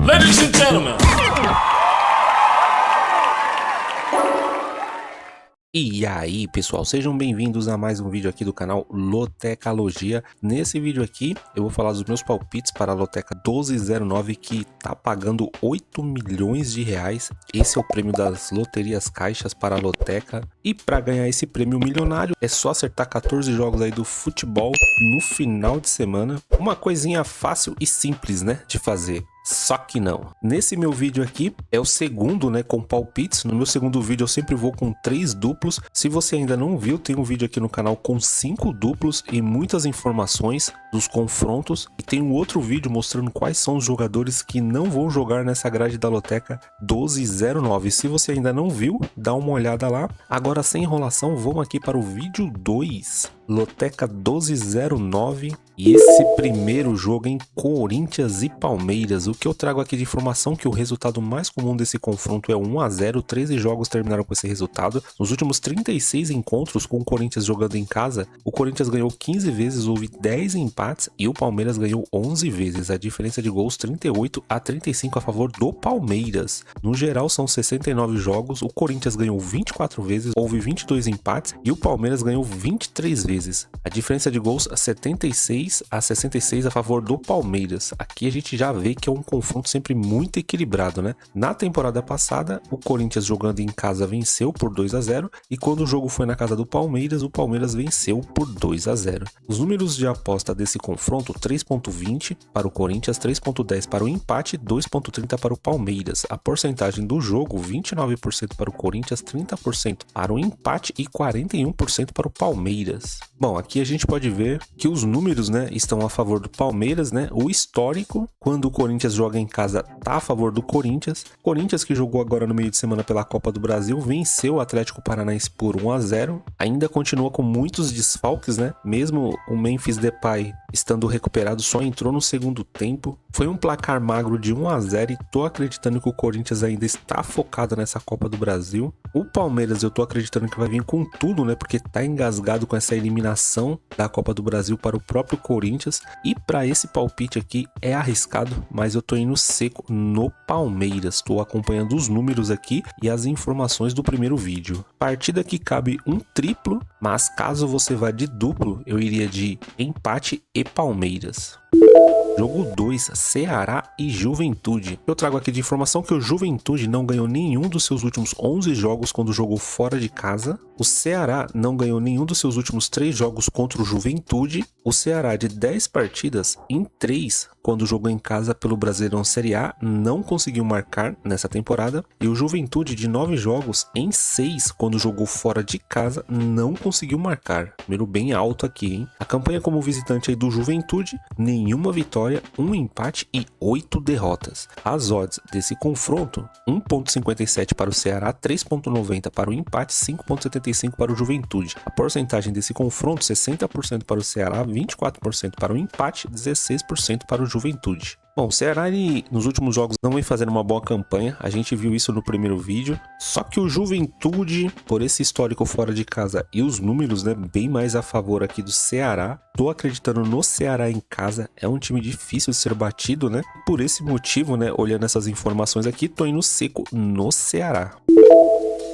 Ladies and gentlemen. E aí pessoal, sejam bem-vindos a mais um vídeo aqui do canal Lotecalogia. Nesse vídeo aqui eu vou falar dos meus palpites para a Loteca 1209, que tá pagando 8 milhões de reais. Esse é o prêmio das loterias caixas para a Loteca. E para ganhar esse prêmio milionário é só acertar 14 jogos aí do futebol no final de semana. Uma coisinha fácil e simples, né, de fazer. Só que não. Nesse meu vídeo aqui é o segundo, né, com palpites. No meu segundo vídeo eu sempre vou com 3 duplos. Se você ainda não viu, tem um vídeo aqui no canal com 5 duplos e muitas informações dos confrontos. E tem um outro vídeo mostrando quais são os jogadores que não vão jogar nessa grade da Loteca 1209. Se você ainda não viu, dá uma olhada lá. Agora, sem enrolação, vamos aqui para o vídeo 2. Loteca 1209 e esse primeiro jogo em Corinthians e Palmeiras. O que eu trago aqui de informação que o resultado mais comum desse confronto é 1 a 0. 13 jogos terminaram com esse resultado. Nos últimos 36 encontros com o Corinthians jogando em casa, o Corinthians ganhou 15 vezes, houve 10 empates e o Palmeiras ganhou 11 vezes. A diferença de gols 38 a 35 a favor do Palmeiras. No geral são 69 jogos, o Corinthians ganhou 24 vezes, houve 22 empates e o Palmeiras ganhou 23 vezes. A diferença de gols 76 a 66 a favor do Palmeiras. Aqui a gente já vê que é um confronto sempre muito equilibrado, né? Na temporada passada, o Corinthians jogando em casa venceu por 2 a 0 e quando o jogo foi na casa do Palmeiras, o Palmeiras venceu por 2 a 0. Os números de aposta desse confronto: 3.20 para o Corinthians, 3.10 para o empate, 2.30 para o Palmeiras. A porcentagem do jogo: 29% para o Corinthians, 30% para o empate e 41% para o Palmeiras. Bom, aqui a gente pode ver que os números, né, estão a favor do Palmeiras, né? O histórico, quando o Corinthians joga em casa, tá a favor do Corinthians. Corinthians, que jogou agora no meio de semana pela Copa do Brasil, venceu o Atlético Paranaense por 1 a 0. Ainda continua com muitos desfalques, né? Mesmo o Memphis Depay estando recuperado, só entrou no segundo tempo. Foi um placar magro de 1 a 0 e tô acreditando que o Corinthians ainda está focado nessa Copa do Brasil. O Palmeiras eu tô acreditando que vai vir com tudo, né? Porque tá engasgado com essa eliminação da Copa do Brasil para o próprio Corinthians. E para esse palpite aqui é arriscado, mas eu tô indo seco no Palmeiras. Tô acompanhando os números aqui e as informações do primeiro vídeo. Partida que cabe um triplo, mas caso você vá de duplo, eu iria de empate e Palmeiras. Jogo 2, Ceará e Juventude. Eu trago aqui de informação que o Juventude não ganhou nenhum dos seus últimos 11 jogos quando jogou fora de casa. O Ceará não ganhou nenhum dos seus últimos 3 jogos contra o Juventude. O Ceará, de 10 partidas, em 3, quando jogou em casa pelo Brasileirão Série A, não conseguiu marcar nessa temporada. E o Juventude, de 9 jogos, em 6, quando jogou fora de casa, não conseguiu marcar. Número bem alto aqui, hein? A campanha como visitante aí do Juventude: nenhuma vitória, 1 empate e 8 derrotas. As odds desse confronto: 1.57 para o Ceará, 3.90 para o empate, 5.75 para o Juventude. A porcentagem desse confronto: 60% para o Ceará, 24% para o empate, 16% para o Juventude. Bom, o Ceará, ele, nos últimos jogos, não vem fazendo uma boa campanha. A gente viu isso no primeiro vídeo. Só que o Juventude, por esse histórico fora de casa e os números, né, bem mais a favor aqui do Ceará. Tô acreditando no Ceará em casa. É um time difícil de ser batido, né? Por esse motivo, né, olhando essas informações aqui, tô indo seco no Ceará.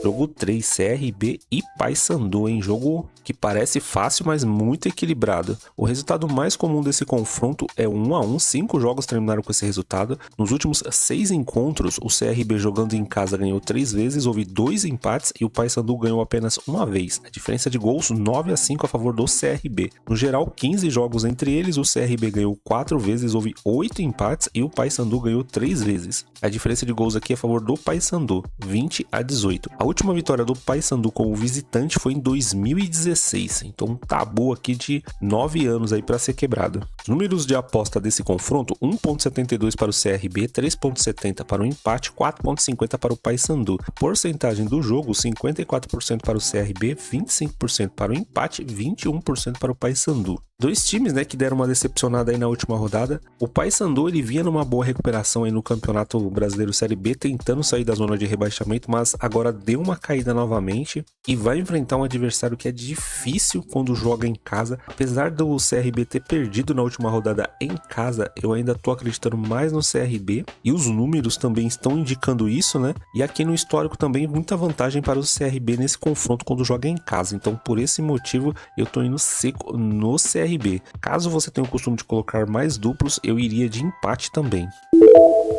Jogo 3, CRB e Paysandu, em jogo que parece fácil, mas muito equilibrado. O resultado mais comum desse confronto é 1 a 1, 5 jogos terminaram com esse resultado. Nos últimos 6 encontros, o CRB jogando em casa ganhou 3 vezes, houve 2 empates e o Paysandu ganhou apenas uma vez. A diferença de gols 9 a 5 a favor do CRB. No geral, 15 jogos entre eles, o CRB ganhou 4 vezes, houve 8 empates e o Paysandu ganhou 3 vezes. A diferença de gols aqui é a favor do Paysandu, 20 a 18. A última vitória do Paysandu como visitante foi em 2016, então um tabu aqui de 9 anos aí para ser quebrado. Os números de aposta desse confronto: 1.72 para o CRB, 3.70 para o empate, 4.50 para o Paysandu. Porcentagem do jogo: 54% para o CRB, 25% para o empate, 21% para o Paysandu. Dois times, né, que deram uma decepcionada aí na última rodada. O Paysandu, ele vinha numa boa recuperação aí no Campeonato Brasileiro Série B, tentando sair da zona de rebaixamento, mas agora deu uma caída novamente e vai enfrentar um adversário que é difícil quando joga em casa. Apesar do CRB ter perdido na última rodada em casa, eu ainda tô acreditando mais no CRB e os números também estão indicando isso, né? E aqui no histórico também muita vantagem para o CRB nesse confronto quando joga em casa. Então por esse motivo eu tô indo seco no CRB. Caso você tenha o costume de colocar mais duplos, eu iria de empate também.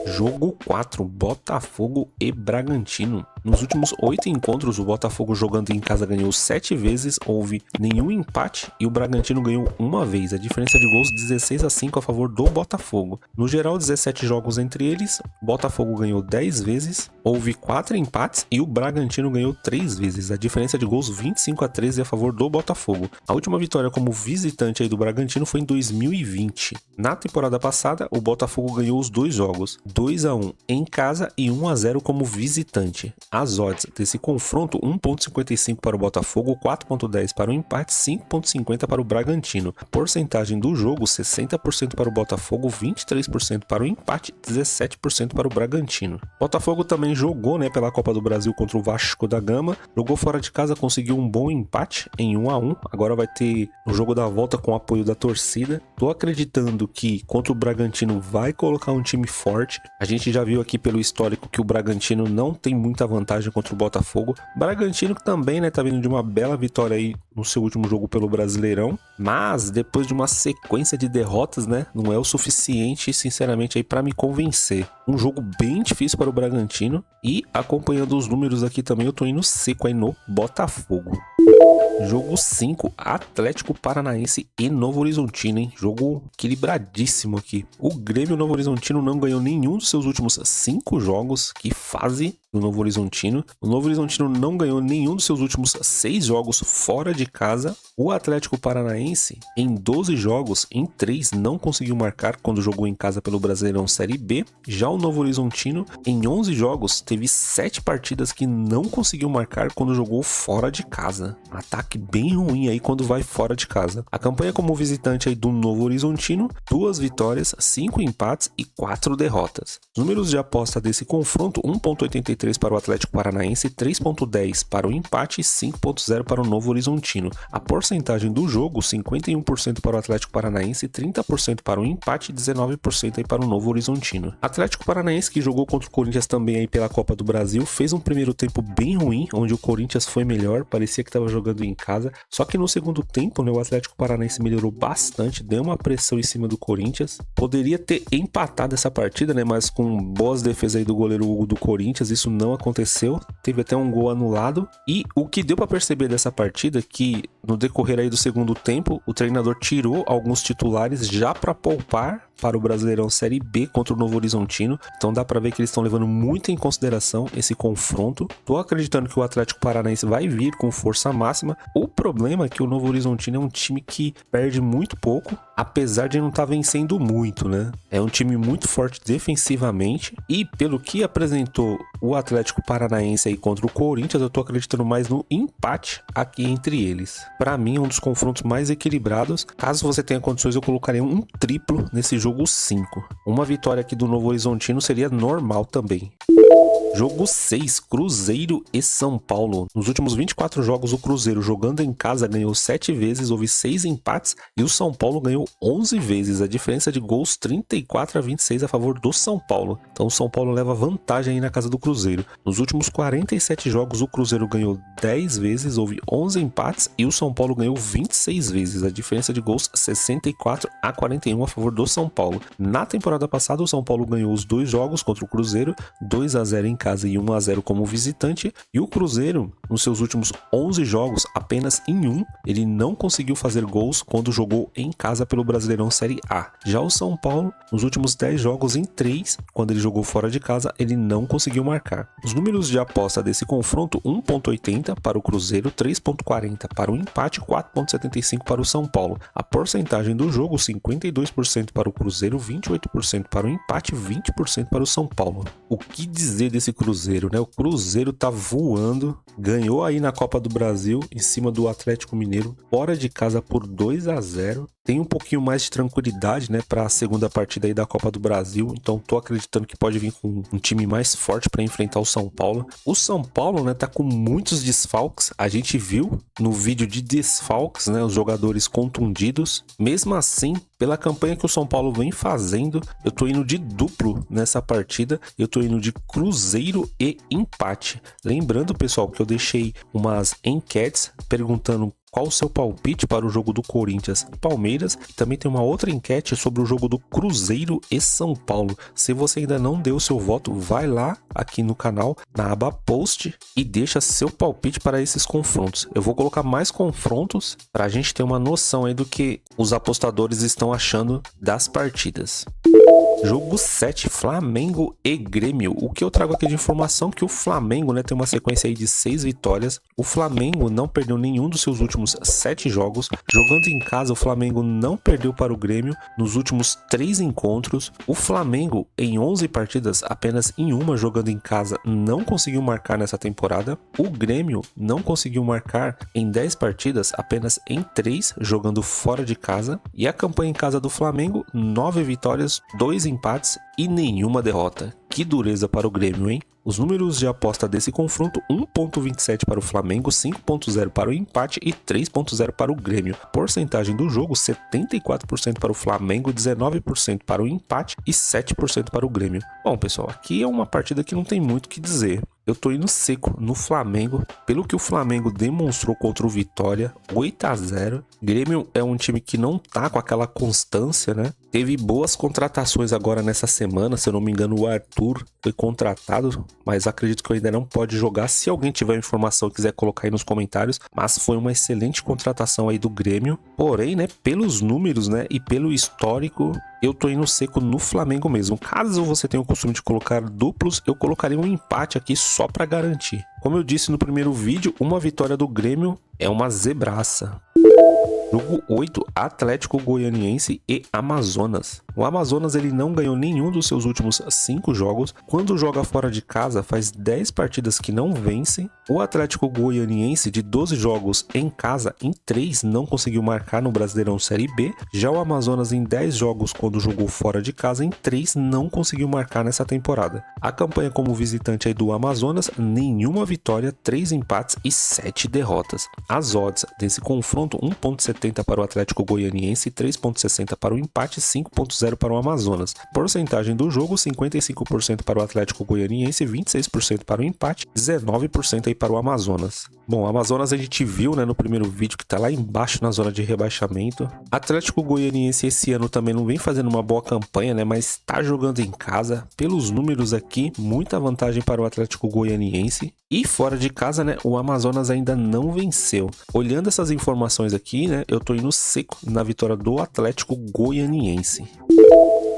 Jogo 4, Botafogo e Bragantino. Nos últimos 8 encontros, o Botafogo jogando em casa ganhou 7 vezes, houve nenhum empate e o Bragantino ganhou uma vez. A diferença de gols 16-5 a favor do Botafogo. No geral, 17 jogos entre eles, o Botafogo ganhou 10 vezes, houve 4 empates e o Bragantino ganhou 3 vezes. A diferença de gols 25-13 a favor do Botafogo. A última vitória como visitante aí do Bragantino foi em 2020. Na temporada passada, o Botafogo ganhou os 2 jogos, 2-1 em casa e 1-0 como visitante. As odds desse confronto, 1.55 para o Botafogo, 4.10 para o empate, 5.50 para o Bragantino. Porcentagem do jogo, 60% para o Botafogo, 23% para o empate, 17% para o Bragantino. Botafogo também jogou, né, pela Copa do Brasil contra o Vasco da Gama, jogou fora de casa, conseguiu um bom empate em 1-1. Agora vai ter o jogo da volta com o apoio da torcida. Tô acreditando que contra o Bragantino vai colocar um time forte. A gente já viu aqui pelo histórico que o Bragantino não tem muita vantagem contra o Botafogo. Bragantino que também, né, tá vindo de uma bela vitória aí no seu último jogo pelo Brasileirão, mas depois de uma sequência de derrotas, né, não é o suficiente, sinceramente, aí para me convencer. Um jogo bem difícil para o Bragantino e acompanhando os números aqui também eu tô indo seco aí no Botafogo. Jogo 5, Atlético Paranaense e Novo Horizontino, hein? Jogo equilibradíssimo aqui. O Grêmio Novo Horizontino não ganhou nenhum dos seus últimos 5 jogos. Que fase do Novo Horizontino. O Novo Horizontino não ganhou nenhum dos seus últimos 6 jogos fora de casa. O Atlético Paranaense, em 12 jogos, em 3 não conseguiu marcar quando jogou em casa pelo Brasileirão Série B. Já o Novo Horizontino, em 11 jogos, teve 7 partidas que não conseguiu marcar quando jogou fora de casa. Ataque bem ruim aí quando vai fora de casa. A campanha como visitante aí do Novo Horizontino, 2 vitórias, 5 empates e 4 derrotas. Os números de aposta desse confronto, 1.83 para o Atlético Paranaense, 3.10 para o empate e 5.0 para o Novo Horizontino. A porcentagem do jogo, 51% para o Atlético Paranaense, 30% para o empate e 19% aí para o Novo Horizontino. Atlético Paranaense, que jogou contra o Corinthians também aí pela Copa do Brasil, fez um primeiro tempo bem ruim, onde o Corinthians foi melhor, parecia que estava jogando em casa, só que no segundo tempo, né, o Atlético Paranaense melhorou bastante, deu uma pressão em cima do Corinthians, poderia ter empatado essa partida, né, mas com boas defesas aí do goleiro Hugo do Corinthians, isso não aconteceu, teve até um gol anulado, e o que deu para perceber dessa partida é que no decorrer aí do segundo tempo, o treinador tirou alguns titulares já para poupar para o Brasileirão Série B contra o Novo Horizontino, então dá para ver que eles estão levando muito em consideração esse confronto. Tô acreditando que o Atlético Paranaense vai vir com força máxima. O problema é que o Novo Horizontino é um time que perde muito pouco, apesar de não estar vencendo muito, né? É um time muito forte defensivamente e pelo que apresentou o Atlético Paranaense aí contra o Corinthians, eu tô acreditando mais no empate aqui entre eles. Para mim, é um dos confrontos mais equilibrados. Caso você tenha condições, eu colocaria um triplo nesse jogo 5. Uma vitória aqui do Novo Horizontino seria normal também. Jogo 6, Cruzeiro e São Paulo. Nos últimos 24 jogos, o Cruzeiro jogando em casa ganhou 7 vezes, houve 6 empates e o São Paulo ganhou 11 vezes. A diferença de gols 34-26 a favor do São Paulo. Então o São Paulo leva vantagem aí na casa do Cruzeiro. Nos últimos 47 jogos, o Cruzeiro ganhou 10 vezes, houve 11 empates e o São Paulo ganhou 26 vezes. A diferença de gols 64-41 a favor do São Paulo. Na temporada passada, o São Paulo ganhou os 2 jogos contra o Cruzeiro, 2-0 em casa e 1-0 como visitante, e o Cruzeiro, nos seus últimos 11 jogos, apenas em um, ele não conseguiu fazer gols quando jogou em casa pelo Brasileirão Série A. Já o São Paulo, nos últimos 10 jogos em 3, quando ele jogou fora de casa, ele não conseguiu marcar. Os números de aposta desse confronto, 1.80 para o Cruzeiro, 3.40 para o empate, 4.75 para o São Paulo. A porcentagem do jogo, 52% para o Cruzeiro, 28% para o empate, 20% para o São Paulo. o que dizer desse Cruzeiro, né? O Cruzeiro tá voando, ganhou aí na Copa do Brasil em cima do Atlético Mineiro, fora de casa por 2-0. Tem um pouquinho mais de tranquilidade, né, para a segunda partida aí da Copa do Brasil. Então tô acreditando que pode vir com um time mais forte para enfrentar o São Paulo. O São Paulo, né, tá com muitos desfalques. A gente viu no vídeo de desfalques, né, os jogadores contundidos. Mesmo assim, pela campanha que o São Paulo vem fazendo, eu tô indo de duplo nessa partida. Eu tô indo de Cruzeiro e empate. Lembrando, pessoal, que eu deixei umas enquetes perguntando qual o seu palpite para o jogo do Corinthians e Palmeiras. E também tem uma outra enquete sobre o jogo do Cruzeiro e São Paulo. Se você ainda não deu o seu voto, vai lá aqui no canal, na aba Post, e deixa seu palpite para esses confrontos. Eu vou colocar mais confrontos para a gente ter uma noção aí do que os apostadores estão achando das partidas. Jogo 7, Flamengo e Grêmio. O que eu trago aqui de informação é que o Flamengo, né, tem uma sequência aí de 6 vitórias. O Flamengo não perdeu nenhum dos seus últimos 7 jogos. Jogando em casa, o Flamengo não perdeu para o Grêmio nos últimos 3 encontros. O Flamengo, em 11 partidas, apenas em uma jogando em casa, não conseguiu marcar nessa temporada. O Grêmio não conseguiu marcar em 10 partidas, apenas em 3 jogando fora de casa. E a campanha em casa do Flamengo, 9 vitórias, 2 empates e nenhuma derrota. Que dureza para o Grêmio, hein? Os números de aposta desse confronto: 1.27 para o Flamengo, 5.0 para o empate e 3.0 para o Grêmio. Porcentagem do jogo: 74% para o Flamengo, 19% para o empate e 7% para o Grêmio. Bom, pessoal, aqui é uma partida que não tem muito o que dizer. Eu tô indo seco no Flamengo, pelo que o Flamengo demonstrou contra o Vitória, 8-0. Grêmio é um time que não tá com aquela constância, né? Teve boas contratações agora nessa semana, se eu não me engano o Arthur foi contratado, mas acredito que ainda não pode jogar. Se alguém tiver informação e quiser colocar aí nos comentários, mas foi uma excelente contratação aí do Grêmio. Porém, né, pelos números, né, e pelo histórico, eu tô indo seco no Flamengo mesmo. Caso você tenha o costume de colocar duplos, eu colocaria um empate aqui só para garantir. Como eu disse no primeiro vídeo, uma vitória do Grêmio é uma zebraça. Jogo 8, Atlético Goianiense e Amazonas. O Amazonas ele não ganhou nenhum dos seus últimos 5 jogos. Quando joga fora de casa, faz 10 partidas que não vence. O Atlético Goianiense, de 12 jogos em casa, em 3 não conseguiu marcar no Brasileirão Série B. Já o Amazonas, em 10 jogos, quando jogou fora de casa, em 3 não conseguiu marcar nessa temporada. A campanha como visitante aí do Amazonas: nenhuma vitória, 3 empates e 7 derrotas. As odds desse confronto: 1.70 para o Atlético Goianiense, 3.60 para o empate e 5.0 para o Amazonas. Porcentagem do jogo: 55% para o Atlético Goianiense, 26% para o empate, 19% aí para o Amazonas. Bom, o Amazonas a gente viu, né, no primeiro vídeo que tá lá embaixo na zona de rebaixamento. Atlético Goianiense esse ano também não vem fazendo uma boa campanha, né, mas tá jogando em casa. Pelos números aqui, muita vantagem para o Atlético Goianiense. E fora de casa, né, o Amazonas ainda não venceu. Olhando essas informações aqui, né, eu tô indo seco na vitória do Atlético Goianiense.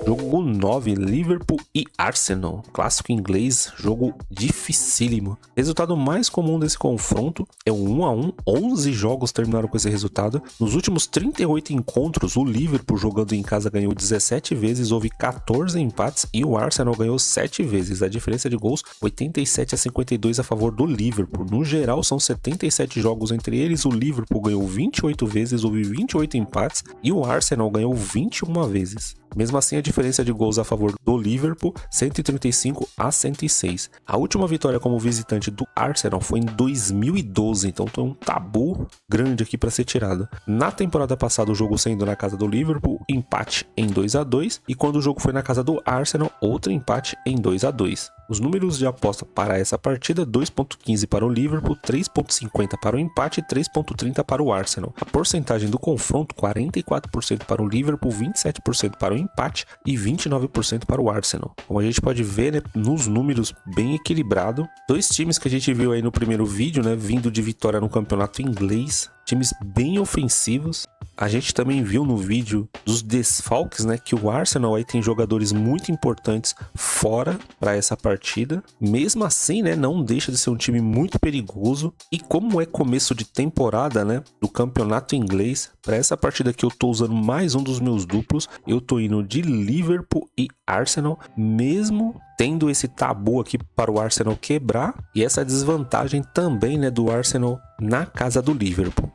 Jogo 9, Liverpool e Arsenal. Clássico inglês, jogo dificílimo. Resultado mais comum desse confronto é o 1-1. 11 jogos terminaram com esse resultado. Nos últimos 38 encontros, o Liverpool jogando em casa ganhou 17 vezes, houve 14 empates e o Arsenal ganhou 7 vezes. A diferença de gols, 87-52 a favor do Liverpool. No geral, são 77 jogos entre eles. O Liverpool ganhou 28 vezes, houve 28 empates e o Arsenal ganhou 21 vezes. Mesmo assim, a diferença de gols a favor do Liverpool, 135-106. A última vitória como visitante do Arsenal foi em 2012, então tem um tabu grande aqui para ser tirado. Na temporada passada, o jogo sendo na casa do Liverpool, empate em 2-2, e quando o jogo foi na casa do Arsenal, outro empate em 2-2. Os números de aposta para essa partida: 2.15 para o Liverpool, 3.50 para o empate e 3.30 para o Arsenal. A porcentagem do confronto: 44% para o Liverpool, 27% para o empate e 29% para o Arsenal. Como a gente pode ver, né, nos números, bem equilibrado. Dois times que a gente viu aí no primeiro vídeo, né, vindo de vitória no campeonato inglês. Times bem ofensivos. A gente também viu no vídeo dos desfalques, né, que o Arsenal aí tem jogadores muito importantes fora para essa partida. Mesmo assim, né, não deixa de ser um time muito perigoso. E como é começo de temporada, né, do campeonato inglês, para essa partida aqui eu tô usando mais um dos meus duplos. Eu tô indo de Liverpool e Arsenal, mesmo tendo esse tabu aqui para o Arsenal quebrar e essa desvantagem também, né, do Arsenal na casa do Liverpool.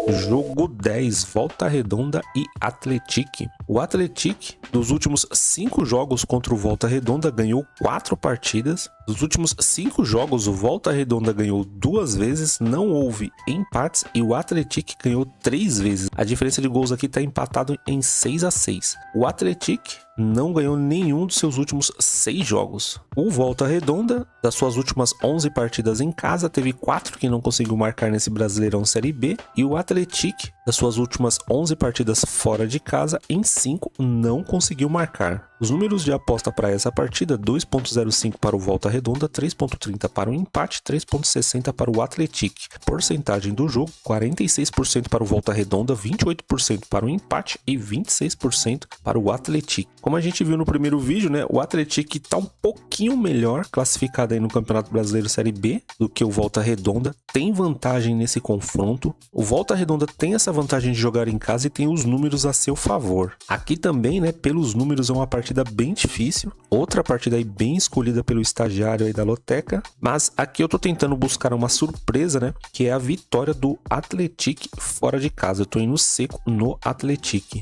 Jogo 10, Volta Redonda e Atlético. O Atlético, dos últimos 5 jogos contra o Volta Redonda, ganhou 4 partidas. Dos últimos 5 jogos, o Volta Redonda ganhou 2 vezes, não houve empates e o Atlético ganhou 3 vezes. A diferença de gols aqui está empatado em 6-6. O Atlético não ganhou nenhum dos seus últimos 6 jogos. O Volta Redonda, das suas últimas 11 partidas em casa, teve 4 que não conseguiu marcar nesse Brasileirão Série B. E o Atlético, das suas últimas 11 partidas fora de casa, em 5 não conseguiu marcar. Os números de aposta para essa partida: 2.05 para o Volta Redonda, 3.30 para o empate, 3.60 para o Atlético. Porcentagem do jogo: 46% para o Volta Redonda, 28% para o empate e 26% para o Atlético. Como a gente viu no primeiro vídeo, né, o Atlético está um pouquinho melhor classificado aí no Campeonato Brasileiro Série B do que o Volta Redonda. Tem vantagem nesse confronto. O Volta Redonda tem essa vantagem de jogar em casa e tem os números a seu favor. Aqui também, né, pelos números é uma partida bem difícil. Outra partida aí bem escolhida pelo estagiário aí da Loteca. Mas aqui eu tô tentando buscar uma surpresa, né, que é a vitória do Atlético fora de casa. Eu tô indo seco no Atlético.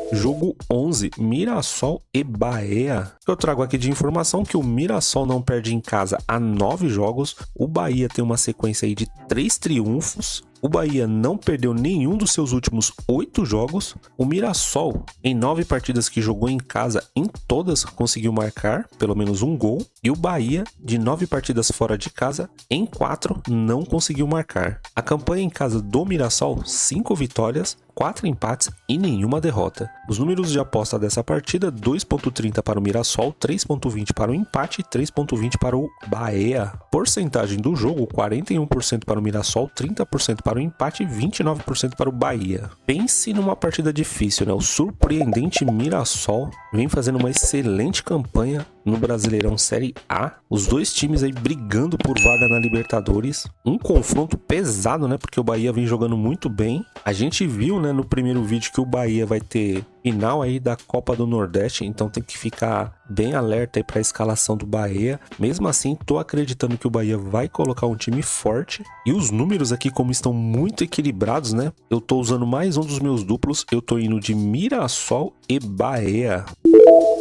Jogo 11, Mirassol e Bahia. Eu trago aqui de informação que o Mirassol não perde em casa há 9 jogos. O Bahia tem uma sequência aí de 3 triunfos. O Bahia não perdeu nenhum dos seus últimos 8 jogos. O Mirassol, em 9 partidas que jogou em casa, em todas conseguiu marcar pelo menos um gol. E o Bahia, de 9 partidas fora de casa, em 4 não conseguiu marcar. A campanha em casa do Mirassol: 5 vitórias, 4 empates e nenhuma derrota. Os números de aposta dessa partida: 2.30 para o Mirassol, 3.20 para o empate e 3.20 para o Bahia. Porcentagem do jogo: 41% para o Mirassol, 30% para o empate e 29% para o Bahia. Pense numa partida difícil, né? O surpreendente Mirassol vem fazendo uma excelente campanha no Brasileirão Série A. Os dois times aí brigando por vaga na Libertadores. Um confronto pesado, né? Porque o Bahia vem jogando muito bem. A gente viu, né, no primeiro vídeo que o Bahia vai ter final aí da Copa do Nordeste, então tem que ficar bem alerta aí para a escalação do Bahia. Mesmo assim, tô acreditando que o Bahia vai colocar um time forte. E os números aqui, como estão muito equilibrados, né? Eu tô usando mais um dos meus duplos. Eu tô indo de Mirassol e Bahia.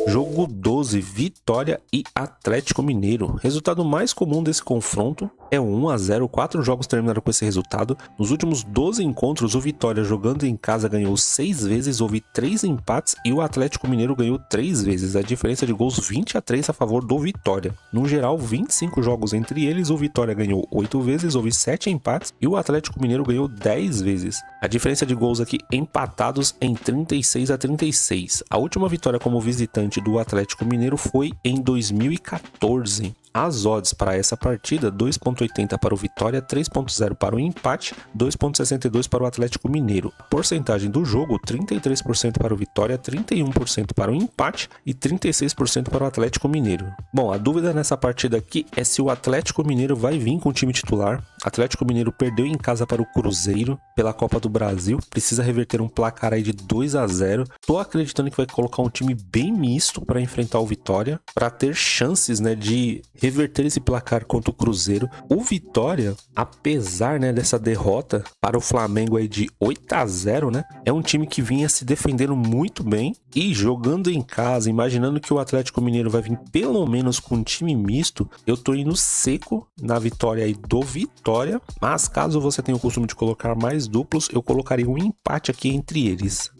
Jogo 12, Vitória e Atlético Mineiro. Resultado mais comum desse confronto é 1-0. 4 jogos terminaram com esse resultado. Nos últimos 12 encontros, o Vitória, jogando em casa, ganhou 6 vezes, houve 3 empates e o Atlético Mineiro ganhou 3 vezes. A diferença de gols: 20-3 a favor do Vitória. No geral, 25 jogos entre eles, o Vitória ganhou 8 vezes, houve 7 empates e o Atlético Mineiro ganhou 10 vezes. A diferença de gols aqui empatados em 36-36. A última vitória como visitante do Atlético Mineiro foi em 2014. As odds para essa partida: 2.80 para o Vitória, 3.0 para o empate, 2.62 para o Atlético Mineiro. Porcentagem do jogo: 33% para o Vitória, 31% para o empate e 36% para o Atlético Mineiro. Bom, a dúvida nessa partida aqui é se o Atlético Mineiro vai vir com o time titular. Atlético Mineiro perdeu em casa para o Cruzeiro pela Copa do Brasil, precisa reverter um placar aí de 2-0. Tô acreditando que vai colocar um time bem misto para enfrentar o Vitória, para ter chances, né, de reverter esse placar contra o Cruzeiro. O Vitória, apesar, né, dessa derrota para o Flamengo aí de 8-0, né, é um time que vinha se defendendo muito bem e jogando em casa. Imaginando que o Atlético Mineiro vai vir pelo menos com um time misto, eu tô indo seco na vitória aí do Vitória. Mas caso você tenha o costume de colocar mais duplos, eu colocaria um empate aqui entre eles.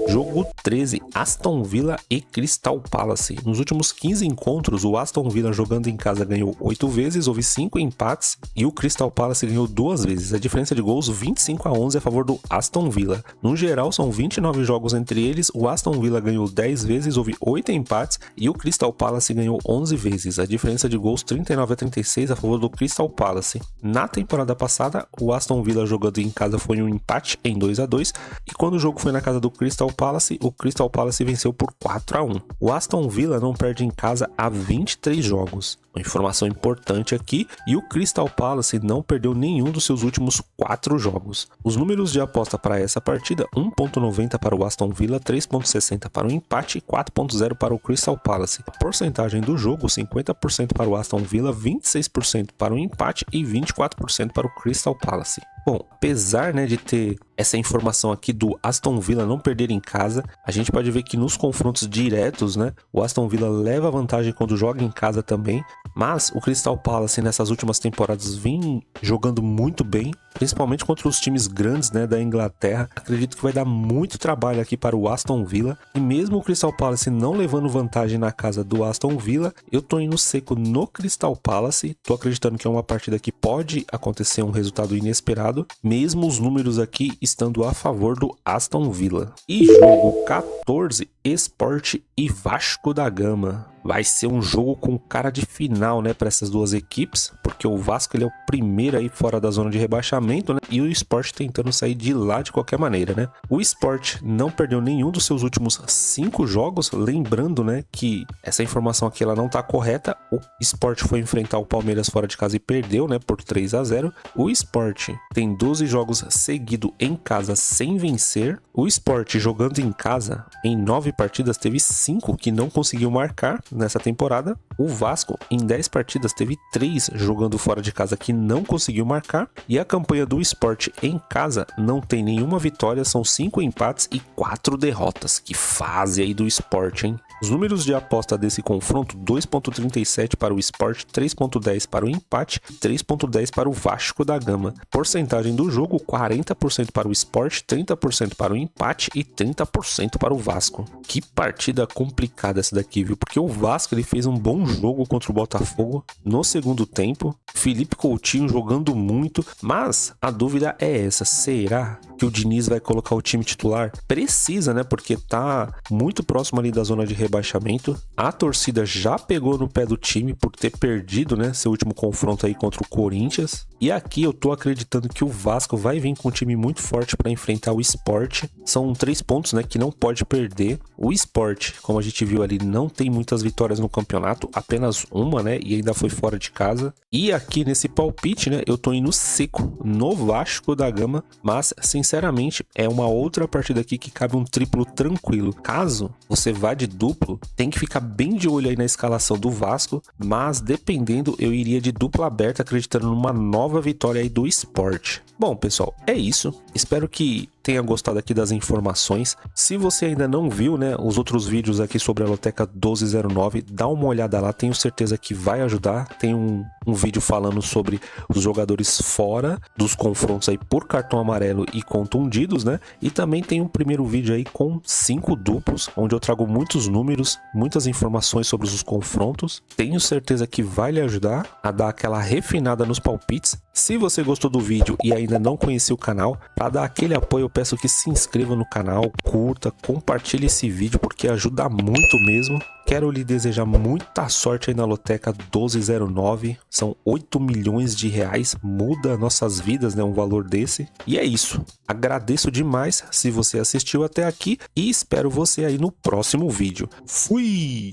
Jogo 13, Aston Villa e Crystal Palace. Nos últimos 15 encontros, o Aston Villa, jogando em casa, ganhou 8 vezes, houve 5 empates e o Crystal Palace ganhou 2 vezes. A diferença de gols: 25-11 a favor do Aston Villa. No geral, são 29 jogos entre eles. O Aston Villa ganhou 10 vezes, houve 8 empates e o Crystal Palace ganhou 11 vezes. A diferença de gols: 39-36 a favor do Crystal Palace. Na temporada passada, o Aston Villa, jogando em casa, foi um empate em 2-2 e quando o jogo foi na casa casa do Crystal Palace, o Crystal Palace venceu por 4-1. O Aston Villa não perde em casa há 23 jogos. Uma informação importante aqui, e o Crystal Palace não perdeu nenhum dos seus últimos 4 jogos. Os números de aposta para essa partida: 1.90 para o Aston Villa, 3.60 para o empate e 4.0 para o Crystal Palace. A porcentagem do jogo: 50% para o Aston Villa, 26% para o empate e 24% para o Crystal Palace. Bom, apesar, né, de ter essa informação aqui do Aston Villa não perder em casa, a gente pode ver que nos confrontos diretos, né, o Aston Villa leva vantagem quando joga em casa também, mas o Crystal Palace nessas últimas temporadas vem jogando muito bem, principalmente contra os times grandes, né, da Inglaterra. Acredito que vai dar muito trabalho aqui para o Aston Villa, e mesmo o Crystal Palace não levando vantagem na casa do Aston Villa, eu tô indo seco no Crystal Palace, tô acreditando que é uma partida que pode acontecer um resultado inesperado, mesmo os números aqui estando a favor do Aston Villa. E jogo 14, Sport e Vasco da Gama. Vai ser um jogo com cara de final, né, para essas duas equipes, porque o Vasco ele é o primeiro aí fora da zona de rebaixamento, né, e o Sport tentando sair de lá de qualquer maneira, né. O Sport não perdeu nenhum dos seus últimos 5 jogos, lembrando, né, que essa informação aqui ela não tá correta. O Sport foi enfrentar o Palmeiras fora de casa e perdeu, né, por 3-0. O Sport tem 12 jogos seguidos em casa sem vencer. O Sport jogando em casa, em 9 partidas, teve 5 que não conseguiu marcar nessa temporada. O Vasco, em 10 partidas, teve 3 jogando fora de casa que não conseguiu marcar. E a campanha do Sport em casa não tem nenhuma vitória, são 5 empates e 4 derrotas. Que fase aí do Sport, hein? Os números de aposta desse confronto: 2.37 para o Sport, 3.10 para o empate, 3.10 para o Vasco da Gama. Porcentagem do jogo: 40% para o Sport, 30% para o empate e 30% para o Vasco. Que partida complicada essa daqui, viu? Porque o Vasco ele fez um bom jogo contra o Botafogo no segundo tempo. Felipe Coutinho jogando muito, mas a dúvida é essa: será que o Diniz vai colocar o time titular? Precisa, né? Porque tá muito próximo ali da zona de rebaixamento. A torcida já pegou no pé do time por ter perdido, né, seu último confronto aí contra o Corinthians. E aqui eu tô acreditando que o Vasco vai vir com um time muito forte para enfrentar o Sport. São 3 pontos, né, que não pode perder. O Sport, como a gente viu ali, não tem muitas vitórias no campeonato, apenas uma, né, e ainda foi fora de casa. E aqui nesse palpite, né, eu tô indo seco no Vasco da Gama, mas sinceramente é uma outra partida aqui que cabe um triplo tranquilo. Caso você vá de duplo, tem que ficar bem de olho aí na escalação do Vasco, mas dependendo eu iria de dupla aberta, acreditando numa nova vitória aí do Sport. Bom, pessoal, é isso. Espero que tenha gostado aqui das informações. Se você ainda não viu, né, os outros vídeos aqui sobre a Loteca 1209, dá uma olhada lá, tenho certeza que vai ajudar. Tem um vídeo falando sobre os jogadores fora dos confrontos aí por cartão amarelo e contundidos, né? E também tem um primeiro vídeo aí com 5 duplos, onde eu trago muitos números, muitas informações sobre os confrontos. Tenho certeza que vai lhe ajudar a dar aquela refinada nos palpites. Se você gostou do vídeo e ainda não conheceu o canal, para dar aquele apoio eu peço que se inscreva no canal, curta, compartilhe esse vídeo porque ajuda muito mesmo. Quero lhe desejar muita sorte aí na Loteca 1209, são 8 milhões de reais, muda nossas vidas, né, um valor desse. E é isso, agradeço demais se você assistiu até aqui e espero você aí no próximo vídeo. Fui!